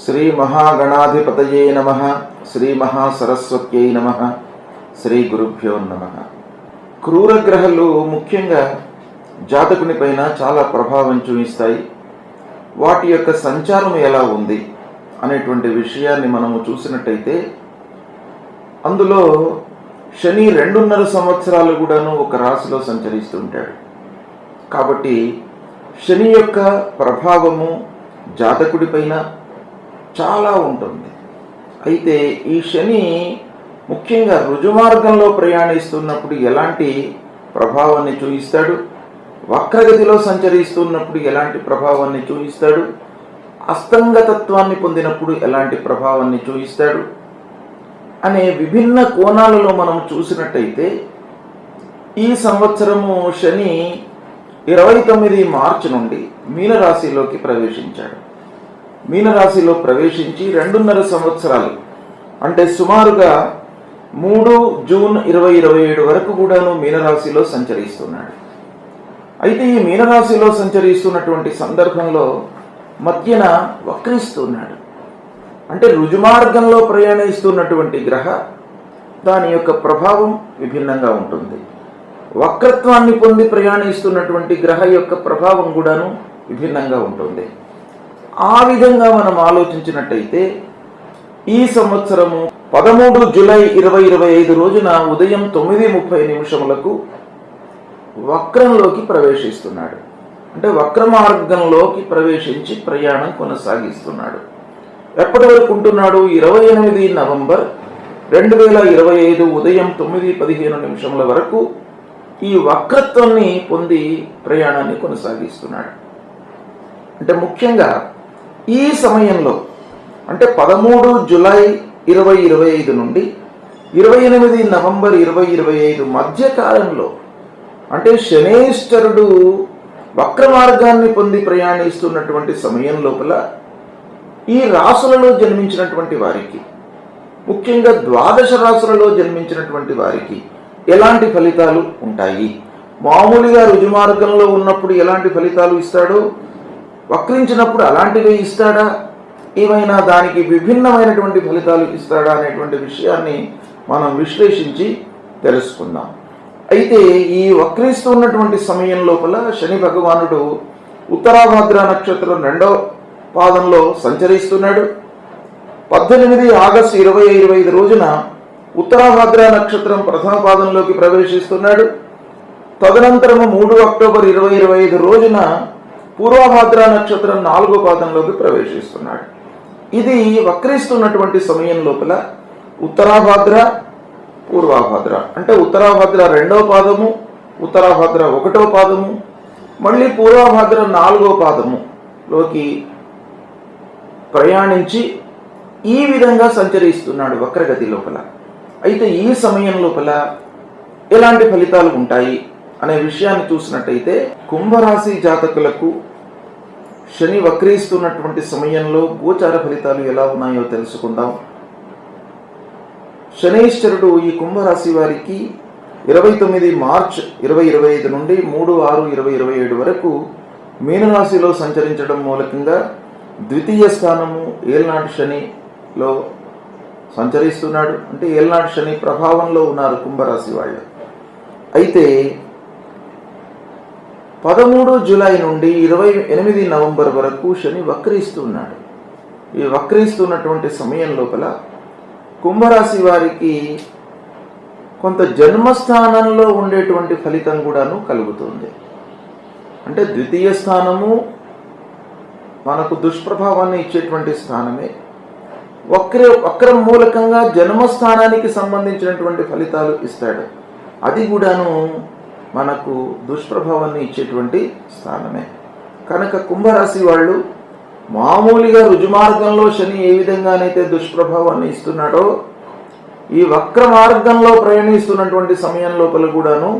శ్రీ మహాగణాధిపతయే నమః. శ్రీ మహాసరస్వత్యై నమః. శ్రీ గురుభ్యో నమః. క్రూర గ్రహాలు ముఖ్యంగా జాతకుని పైన చాలా ప్రభావం చూపిస్తాయి. వాటి యొక్క సంచారం ఎలా ఉంది అనేటువంటి విషయాన్ని మనము చూసినట్టయితే అందులో శని 2.5 సంవత్సరాలు కూడాను ఒక రాశిలో సంచరిస్తుంటాడు. కాబట్టి శని యొక్క ప్రభావము జాతకుడి పైన చాలా ఉంటుంది. అయితే ఈ శని ముఖ్యంగా రుజుమార్గంలో ప్రయాణిస్తున్నప్పుడు ఎలాంటి ప్రభావాన్ని చూపిస్తాడు, వక్రగతిలో సంచరిస్తున్నప్పుడు ఎలాంటి ప్రభావాన్ని చూపిస్తాడు, అస్తంగతత్వాన్ని పొందినప్పుడు ఎలాంటి ప్రభావాన్ని చూపిస్తాడు అనే విభిన్న కోణాలలో మనం చూసినట్టయితే ఈ సంవత్సరము శని 29 మార్చి నుండి మీనరాశిలోకి ప్రవేశించాడు. మీనరాశిలో ప్రవేశించి 2.5 సంవత్సరాలు అంటే సుమారుగా 3 జూన్ 2027 వరకు కూడాను మీనరాశిలో సంచరిస్తున్నాడు. అయితే ఈ మీనరాశిలో సంచరిస్తున్నటువంటి సందర్భంలో మధ్యన వక్రిస్తున్నాడు. అంటే రుజుమార్గంలో ప్రయాణిస్తున్నటువంటి గ్రహ దాని యొక్క ప్రభావం విభిన్నంగా ఉంటుంది. వక్రత్వాన్ని పొంది ప్రయాణిస్తున్నటువంటి గ్రహ యొక్క ప్రభావం కూడాను విభిన్నంగా ఉంటుంది. ఆ విధంగా మనం ఆలోచించినట్టయితే ఈ సంవత్సరము 13 జూలై 2025 రోజున ఉదయం 9:30 వక్రంలోకి ప్రవేశిస్తున్నాడు. అంటే వక్ర మార్గంలోకి ప్రవేశించి ప్రయాణం కొనసాగిస్తున్నాడు. ఎప్పటి వరకు ఉంటున్నాడు? 28 నవంబర్ 2025 ఉదయం 9:15 వరకు ఈ వక్రత్వాన్ని పొంది ప్రయాణాన్ని కొనసాగిస్తున్నాడు. అంటే ముఖ్యంగా ఈ సమయంలో అంటే 13 జూలై 2025 నుండి 28 నవంబర్ 2025 మధ్య కాలంలో అంటే శనేశ్వరుడు వక్ర మార్గాన్ని పొంది ప్రయాణిస్తున్నటువంటి సమయం లోపల ఈ రాశులలో జన్మించినటువంటి వారికి, ముఖ్యంగా ద్వాదశ రాశులలో జన్మించినటువంటి వారికి ఎలాంటి ఫలితాలు ఉంటాయి, మామూలుగా రుజుమార్గంలో ఉన్నప్పుడు ఎలాంటి ఫలితాలు ఇస్తాడో, వక్రించినప్పుడు అలాంటివి ఇస్తాడా, ఏమైనా దానికి విభిన్నమైనటువంటి ఫలితాలు ఇస్తాడా అనేటువంటి విషయాన్ని మనం విశ్లేషించి తెలుసుకుందాం. అయితే ఈ వక్రిస్తున్నటువంటి సమయం లోపల శని భగవానుడు ఉత్తరాభాద్ర నక్షత్రం 2వ పాదంలో సంచరిస్తున్నాడు. 18 ఆగస్టు 2025 రోజున ఉత్తరాభాద్ర నక్షత్రం 1వ పాదంలోకి ప్రవేశిస్తున్నాడు. తదనంతరము 3 అక్టోబర్ 2025 రోజున పూర్వభాద్ర నక్షత్రం 4వ పాదంలోకి ప్రవేశిస్తున్నాడు. ఇది వక్రిస్తున్నటువంటి సమయం లోపల ఉత్తరాభాద్ర, పూర్వభాద్ర అంటే ఉత్తరాభాద్ర 2వ పాదము, ఉత్తరాభాద్ర 1వ పాదము, మళ్ళీ పూర్వభాద్ర 4వ పాదములోకి ప్రయాణించి ఈ విధంగా సంచరిస్తున్నాడు వక్రగతి లోపల. అయితే ఈ సమయం లోపల ఎలాంటి ఫలితాలు ఉంటాయి అనే విషయాన్ని చూసినట్టయితే కుంభరాశి జాతకులకు శని వక్రీస్తున్నటువంటి సమయంలో గోచార ఫలితాలు ఎలా ఉన్నాయో తెలుసుకుందాం. శనైశ్వరుడు ఈ కుంభరాశి వారికి 29 మార్చ్ 2025 నుండి 3/6/2027 వరకు మీనరాశిలో సంచరించడం మూలకంగా ద్వితీయ స్థానము ఏల్నాటి శనిలో సంచరిస్తున్నాడు. అంటే ఏల్నాటి శని ప్రభావంలో ఉన్నారు కుంభరాశి వాళ్ళు. అయితే 13 జూలై నుండి 28 నవంబర్ వరకు శని వక్రిస్తున్నాడు. ఈ వక్రిస్తున్నటువంటి సమయం లోపల కుంభరాశి వారికి కొంత జన్మస్థానంలో ఉండేటువంటి ఫలితం కూడాను కలుగుతుంది. అంటే ద్వితీయ స్థానము మనకు దుష్ప్రభావాన్ని ఇచ్చేటువంటి స్థానమే. వక్రం మూలకంగా జన్మస్థానానికి సంబంధించినటువంటి ఫలితాలు ఇస్తాడు. అది కూడాను మనకు దుష్ప్రభావాన్ని ఇచ్చేటువంటి స్థానమే. కనుక కుంభరాశి వాళ్ళు మామూలుగా రుజుమార్గంలో శని ఏ విధంగానైతే దుష్ప్రభావాన్ని ఇస్తున్నాడో ఈ వక్ర మార్గంలో ప్రయాణిస్తున్నటువంటి సమయం లోపల కూడాను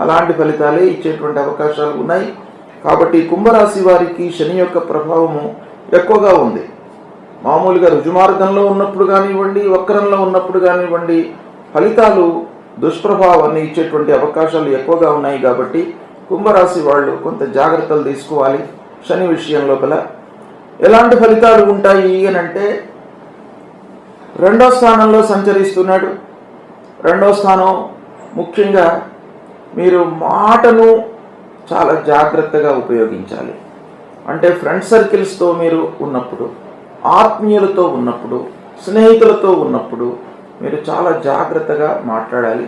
అలాంటి ఫలితాలే ఇచ్చేటువంటి అవకాశాలు ఉన్నాయి. కాబట్టి కుంభరాశి వారికి శని యొక్క ప్రభావము ఎక్కువగా ఉంది. మామూలుగా రుజుమార్గంలో ఉన్నప్పుడు కానివ్వండి, వక్రంలో ఉన్నప్పుడు కానివ్వండి, ఫలితాలు దుష్ప్రభావాన్ని ఇచ్చేటువంటి అవకాశాలు ఎక్కువగా ఉన్నాయి. కాబట్టి కుంభరాశి వాళ్ళు కొంత జాగ్రత్తలు తీసుకోవాలి శని విషయం లోపల. ఎలాంటి ఫలితాలు ఉంటాయి అని అంటే, 2వ స్థానంలో సంచరిస్తున్నాడు. 2వ స్థానం ముఖ్యంగా మీరు మాటను చాలా జాగ్రత్తగా ఉపయోగించాలి. అంటే ఫ్రెండ్ సర్కిల్స్తో మీరు ఉన్నప్పుడు, ఆత్మీయులతో ఉన్నప్పుడు, స్నేహితులతో ఉన్నప్పుడు మీరు చాలా జాగ్రత్తగా మాట్లాడాలి.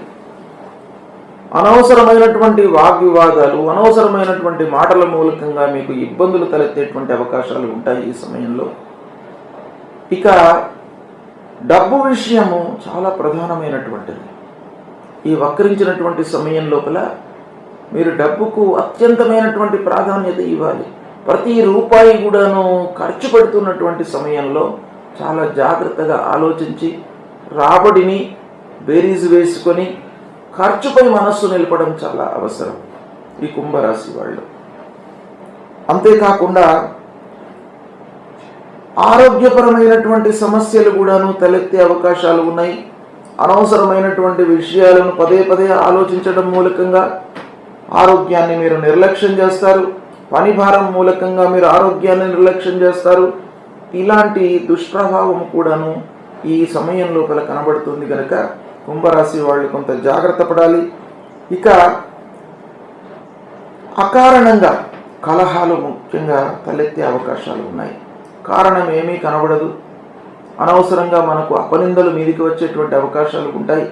అనవసరమైనటువంటి వాగ్వివాదాలు, అనవసరమైనటువంటి మాటల మూలకంగా మీకు ఇబ్బందులు తలెత్తేటువంటి అవకాశాలు ఉంటాయి ఈ సమయంలో. ఇక డబ్బు విషయము చాలా ప్రధానమైనటువంటిది. ఈ వక్రించినటువంటి సమయం లోపల మీరు డబ్బుకు అత్యంతమైనటువంటి ప్రాధాన్యత ఇవ్వాలి. ప్రతి రూపాయి కూడాను ఖర్చు పెడుతున్నటువంటి సమయంలో చాలా జాగ్రత్తగా ఆలోచించి రాబడిని బేరీజు వేసుకొని ఖర్చుపై మనస్సు నిలపడం చాలా అవసరం ఈ కుంభరాశి వాళ్ళు. అంతేకాకుండా ఆరోగ్యపరమైనటువంటి సమస్యలు కూడాను తలెత్తే అవకాశాలు ఉన్నాయి. అనవసరమైనటువంటి విషయాలను పదే పదే ఆలోచించడం మూలకంగా ఆరోగ్యాన్ని మీరు నిర్లక్ష్యం చేస్తారు. పని భారం మూలకంగా మీరు ఆరోగ్యాన్ని నిర్లక్ష్యం చేస్తారు. ఇలాంటి దుష్ప్రభావం కూడాను ఈ సమయం లోపల కనబడుతుంది కనుక కుంభరాశి వాళ్ళు కొంత జాగ్రత్త పడాలి. ఇక అకారణంగా కలహాలు ముఖ్యంగా తలెత్తే అవకాశాలు ఉన్నాయి. కారణం ఏమీ కనబడదు. అనవసరంగా మనకు అపనిందలు మీదికి వచ్చేటువంటి అవకాశాలు ఉంటాయి.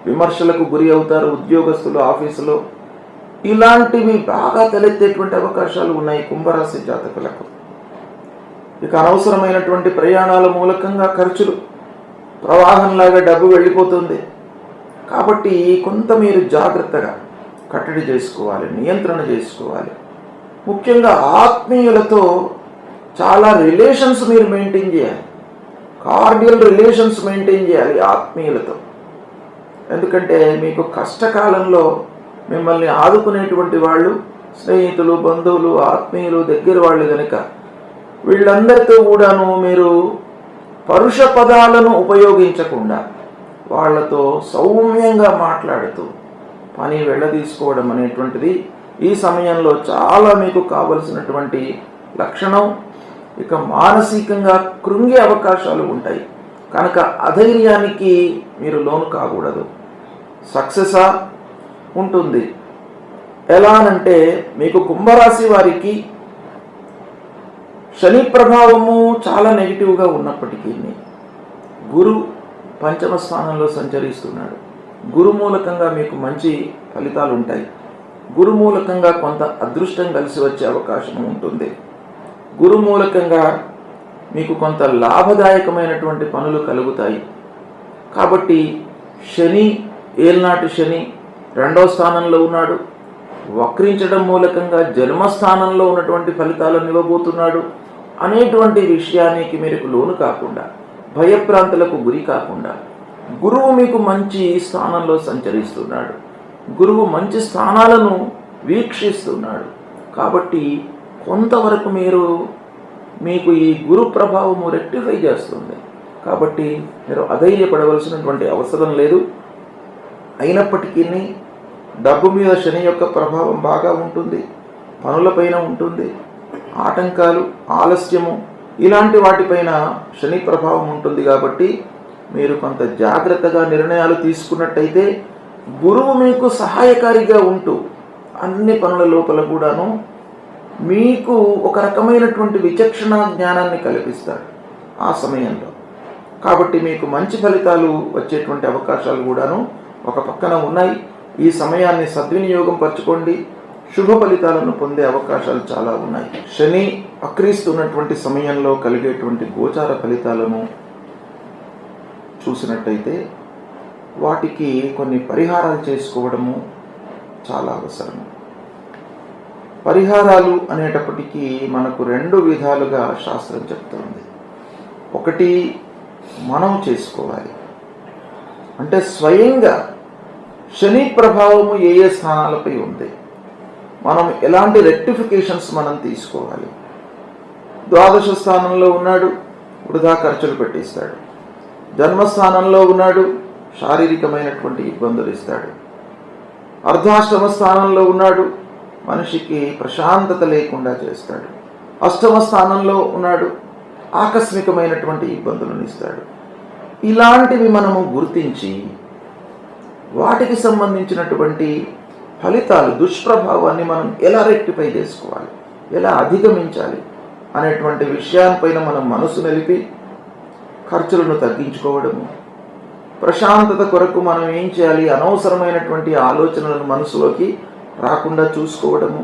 విమర్శలకు గురి అవుతారు ఉద్యోగస్తులు ఆఫీసులో. ఇలాంటివి బాగా తలెత్తేటువంటి అవకాశాలు ఉన్నాయి కుంభరాశి జాతకులకు. ఇక అనవసరమైనటువంటి ప్రయాణాల మూలకంగా ఖర్చులు, ప్రవాహంలాగా డబ్బు వెళ్ళిపోతుంది. కాబట్టి కొంత మీరు జాగ్రత్తగా కట్టడి చేసుకోవాలి, నియంత్రణ చేసుకోవాలి. ముఖ్యంగా ఆత్మీయులతో చాలా రిలేషన్స్ మీరు మెయింటైన్ చేయాలి. కార్డియల్ రిలేషన్స్ మెయింటైన్ చేయాలి ఆత్మీయులతో. ఎందుకంటే మీకు కష్టకాలంలో మిమ్మల్ని ఆదుకునేటువంటి వాళ్ళు స్నేహితులు, బంధువులు, ఆత్మీయులు, దగ్గర వాళ్ళు కనుక వీళ్ళందరితో కూడాను మీరు పరుష పదాలను ఉపయోగించకుండా వాళ్లతో సౌమ్యంగా మాట్లాడుతూ పని వెళ్ళదీసుకోవడం అనేటువంటిది ఈ సమయంలో చాలా మీకు కావలసినటువంటి లక్షణం. ఇక మానసికంగా కృంగే అవకాశాలు ఉంటాయి కనుక అధైర్యానికి మీరు లోను కాకూడదు. సక్సెసా ఉంటుంది. ఎలా అనంటే మీకు కుంభరాశి వారికి శని ప్రభావము చాలా నెగిటివ్గా ఉన్నప్పటికీ గురు 5వ స్థానంలో సంచరిస్తున్నాడు. గురు మూలకంగా మీకు మంచి ఫలితాలు ఉంటాయి. గురు మూలకంగా కొంత అదృష్టం కలిసి వచ్చే అవకాశం ఉంటుంది. గురు మూలకంగా మీకు కొంత లాభదాయకమైనటువంటి పనులు కలుగుతాయి. కాబట్టి శని, ఏల్నాటి శని 2వ స్థానంలో ఉన్నాడు. వక్రించడం మూలకంగా జన్మస్థానంలో ఉన్నటువంటి ఫలితాలను ఇవ్వబోతున్నాడు అనేటువంటి విషయానికి మీరు లోను కాకుండా, భయభ్రాంతులకు గురి కాకుండా, గురువు మీకు మంచి స్థానంలో సంచరిస్తున్నాడు. గురువు మంచి స్థానాలను వీక్షిస్తున్నాడు. కాబట్టి కొంతవరకు మీకు ఈ గురు ప్రభావము రెక్టిఫై చేస్తుంది. కాబట్టి మీరు అధైర్యపడవలసినటువంటి అవసరం లేదు. అయినప్పటికీ డబ్బు మీద శని యొక్క ప్రభావం బాగా ఉంటుంది. పనులపైన ఉంటుంది. ఆటంకాలు, ఆలస్యము ఇలాంటి వాటిపైన శని ప్రభావం ఉంటుంది. కాబట్టి మీరు కొంత జాగ్రత్తగా నిర్ణయాలు తీసుకున్నట్టయితే గురువు మీకు సహాయకారిగా ఉంటూ అన్ని పనుల లోపల కూడాను మీకు ఒక రకమైనటువంటి విచక్షణ జ్ఞానాన్ని కల్పిస్తాడు ఆ సమయంలో. కాబట్టి మీకు మంచి ఫలితాలు వచ్చేటువంటి అవకాశాలు కూడాను ఒక పక్కన ఉన్నాయి. ఈ సమయాన్ని సద్వినియోగం పరచుకోండి. శుభ ఫలితాలను పొందే అవకాశాలు చాలా ఉన్నాయి. శని వక్రిస్తున్నటువంటి సమయంలో కలిగేటువంటి గోచార ఫలితాలను చూసినట్టయితే వాటికి కొన్ని పరిహారాలు చేసుకోవడము చాలా అవసరం. పరిహారాలు అనేటప్పటికీ మనకు 2 విధాలుగా శాస్త్రం చెప్తుంది. ఒకటి మనం చేసుకోవాలి. అంటే స్వయంగా శని ప్రభావము ఏ ఏ స్థానాలపై ఉంది, మనం ఎలాంటి రెక్టిఫికేషన్స్ మనం తీసుకోవాలి. 12వ స్థానంలో ఉన్నాడు, వృధా ఖర్చులు పెట్టిస్తాడు. జన్మస్థానంలో ఉన్నాడు, శారీరకమైనటువంటి ఇబ్బందులు ఇస్తాడు. అర్ధాష్టమ స్థానంలో ఉన్నాడు, మనిషికి ప్రశాంతత లేకుండా చేస్తాడు. 8వ స్థానంలో ఉన్నాడు, ఆకస్మికమైనటువంటి ఇబ్బందులను ఇస్తాడు. ఇలాంటివి మనము గుర్తించి వాటికి సంబంధించినటువంటి ఫలితాలు, దుష్ప్రభావాన్ని మనం ఎలా రెక్టిఫై చేసుకోవాలి, ఎలా అధిగమించాలి అనేటువంటి విషయాలపైన మనం మనసు నిలిపి ఖర్చులను తగ్గించుకోవడము, ప్రశాంతత కొరకు మనం ఏం చేయాలి, అనవసరమైనటువంటి ఆలోచనలను మనసులోకి రాకుండా చూసుకోవడము,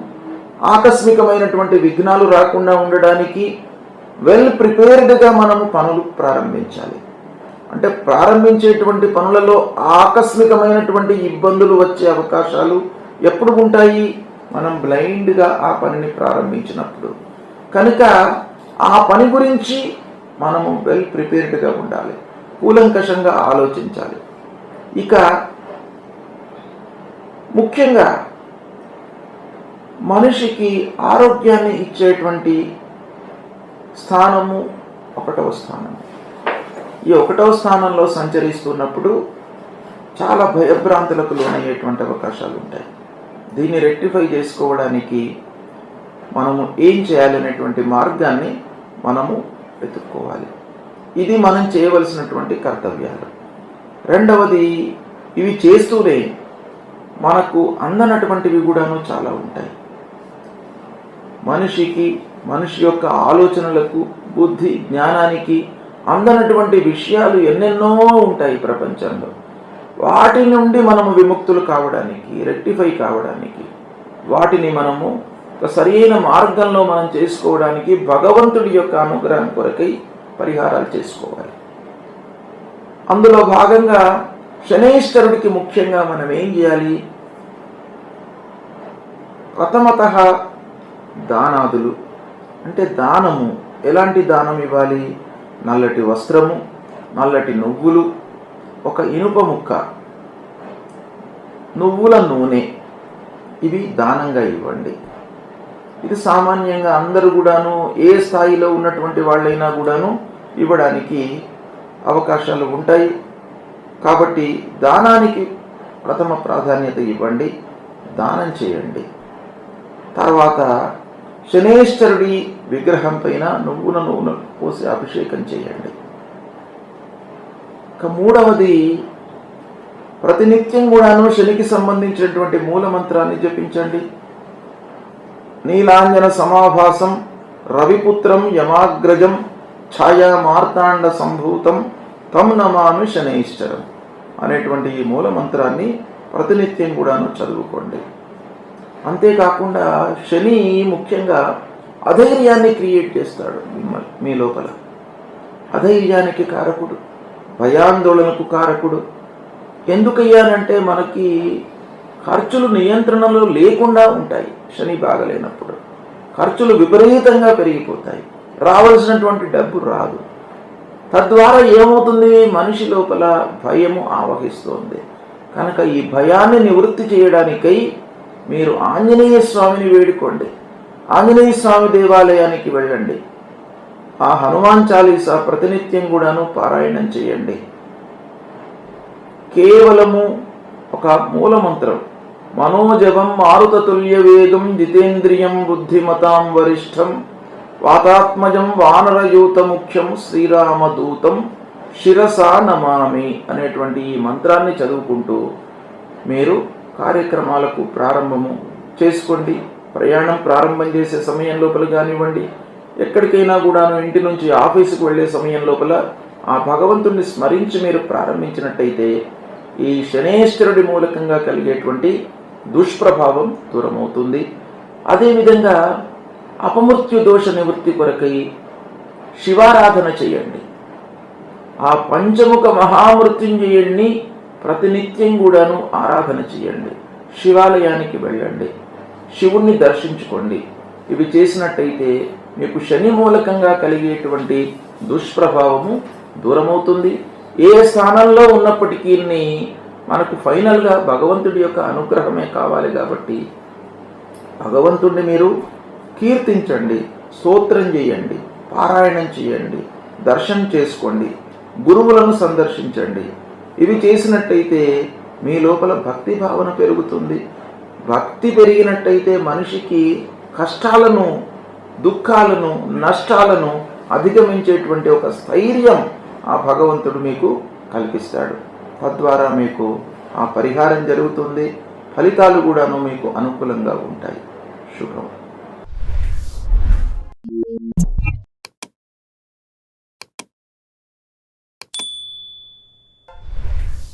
ఆకస్మికమైనటువంటి విఘ్నాలు రాకుండా ఉండడానికి వెల్ ప్రిపేర్డ్గా మనము పనులు ప్రారంభించాలి. అంటే ప్రారంభించేటువంటి పనులలో ఆకస్మికమైనటువంటి ఇబ్బందులు వచ్చే అవకాశాలు ఎప్పుడు ఉంటాయి? మనం బ్లైండ్గా ఆ పనిని ప్రారంభించినప్పుడు. కనుక ఆ పని గురించి మనము వెల్ ప్రిపేర్డ్గా ఉండాలి, కూలంకషంగా ఆలోచించాలి. ఇక ముఖ్యంగా మనిషికి ఆరోగ్యాన్ని ఇచ్చేటువంటి స్థానము 1వ స్థానం. ఈ 1వ స్థానంలో సంచరిస్తున్నప్పుడు చాలా భయభ్రాంతులకు లోనయ్యేటువంటి అవకాశాలు ఉంటాయి. దీన్ని రెక్టిఫై చేసుకోవడానికి మనము ఏం చేయాలనేటువంటి మార్గాన్ని మనము వెతుక్కోవాలి. ఇది మనం చేయవలసినటువంటి కర్తవ్యాలు. రెండవది, ఇవి చేస్తూనే మనకు అందనటువంటివి కూడాను చాలా ఉంటాయి. మనిషి యొక్క ఆలోచనలకు, బుద్ధి, జ్ఞానానికి అందనటువంటి విషయాలు ఎన్నెన్నో ఉంటాయి ప్రపంచంలో. వాటి నుండి మనము విముక్తులు కావడానికి, రెక్టిఫై కావడానికి, వాటిని మనము ఒక సరైన మార్గంలో మనం చేసుకోవడానికి భగవంతుడి యొక్క అనుగ్రహం కొరకై పరిహారాలు చేసుకోవాలి. అందులో భాగంగా శనైశ్వరుడికి ముఖ్యంగా మనం ఏం చేయాలి? ప్రథమతః దానాదులు, అంటే దానము. ఎలాంటి దానం ఇవ్వాలి? నల్లటి వస్త్రము, నల్లటి నువ్వులు, ఒక ఇనుప ముక్క, నువ్వుల నూనె, ఇవి దానంగా ఇవ్వండి. ఇది సామాన్యంగా అందరూ కూడాను, ఏ స్థాయిలో ఉన్నటువంటి వాళ్ళైనా కూడాను ఇవ్వడానికి అవకాశాలు ఉంటాయి. కాబట్టి దానానికి ప్రథమ ప్రాధాన్యత ఇవ్వండి, దానం చేయండి. తర్వాత శనేశ్వరుడి విగ్రహం పైన నువ్వుల నూనె పోసి అభిషేకం చేయండి. ఇక మూడవది, ప్రతినిత్యం కూడాను శనికి సంబంధించినటువంటి మూలమంత్రాన్ని జపించండి. నీలాంజన సమాభాసం రవిపుత్రం యమాగ్రజం ఛాయా మార్తాండ సంభూతం తం నమామి శనైశ్వరం అనేటువంటి ఈ మూలమంత్రాన్ని ప్రతినిత్యం కూడాను చదువుకోండి. అంతేకాకుండా శని ముఖ్యంగా అధైర్యాన్ని క్రియేట్ చేస్తాడు మీ లోపల. అధైర్యానికి కారకుడు, భయాందోళనకు కారకుడు. ఎందుకయ్యానంటే మనకి ఖర్చులు నియంత్రణలో లేకుండా ఉంటాయి. శని బాగలేనప్పుడు ఖర్చులు విపరీతంగా పెరిగిపోతాయి, రావాల్సినటువంటి డబ్బు రాదు. తద్వారా ఏమవుతుంది? మనిషి లోపల భయము ఆవహిస్తోంది. కనుక ఈ భయాన్ని నివృత్తి చేయడానికై మీరు ఆంజనేయ స్వామిని వేడుకోండి. ఆంజనేయ స్వామి దేవాలయానికి వెళ్ళండి. ఆ హనుమాన్ చాలీసా ప్రతినిత్యం కూడాను పారాయణం చేయండి. కేవలము ఒక మూలమంత్రం, మనోజవం మారుతతుల్య వేగం జితేంద్రియం బుద్ధిమతాం వరిష్టం వాతాత్మజం వానరయూత ముఖ్యం శ్రీరామదూతం శిరసా నమామి అనేటువంటి ఈ మంత్రాన్ని చదువుకుంటూ మీరు కార్యక్రమాలకు ప్రారంభము చేసుకోండి. ప్రయాణం ప్రారంభం చేసే సమయం లోపల కానివ్వండి, ఎక్కడికైనా కూడాను ఇంటి నుంచి ఆఫీసుకు వెళ్ళే సమయం లోపల ఆ భగవంతుణ్ణి స్మరించి మీరు ప్రారంభించినట్టయితే ఈ శనేశ్వరుడి మూలకంగా కలిగేటువంటి దుష్ప్రభావం దూరమవుతుంది. అదేవిధంగా అపమృత్యు దోష నివృత్తి కొరకై శివారాధన చేయండి. ఆ పంచముఖ మహామృత్యుంజయుణ్ణి ప్రతినిత్యం కూడాను ఆరాధన చేయండి. శివాలయానికి వెళ్ళండి, శివుణ్ణి దర్శించుకోండి. ఇవి చేసినట్టయితే మీకు శని మూలకంగా కలిగేటువంటి దుష్ప్రభావము దూరమవుతుంది. ఏ స్థానంలో ఉన్నప్పటికీ మనకు ఫైనల్గా భగవంతుడి యొక్క అనుగ్రహమే కావాలి. కాబట్టి భగవంతుడిని మీరు కీర్తించండి, స్తోత్రం చేయండి, పారాయణం చేయండి, దర్శనం చేసుకోండి, గురువులను సందర్శించండి. ఇవి చేసినట్టయితే మీ లోపల భక్తి భావన పెరుగుతుంది. భక్తి పెరిగినట్టయితే మనిషికి కష్టాలను, దుఃఖాలను, నష్టాలను అధిగమించేటువంటి ఒక స్థైర్యం ఆ భగవంతుడు మీకు కల్పిస్తాడు. తద్వారా మీకు ఆ పరిహారం జరుగుతుంది, ఫలితాలు కూడాను మీకు అనుకూలంగా ఉంటాయి. శుభం.